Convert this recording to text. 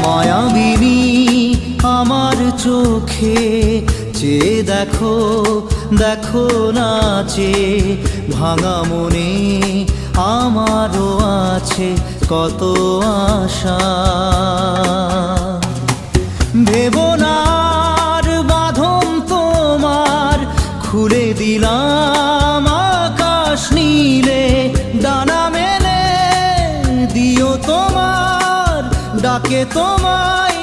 মায়াবিনী আমার চোখে চেয়ে দেখো, দেখো নাচে ভাঙা মনে আমারও আছে কত আশা। ভেবনার বাঁধন তোমার খুলে দিলাম আকাশ নীলে, ডানা মেলে দিও তোমার ডাকে তোমায়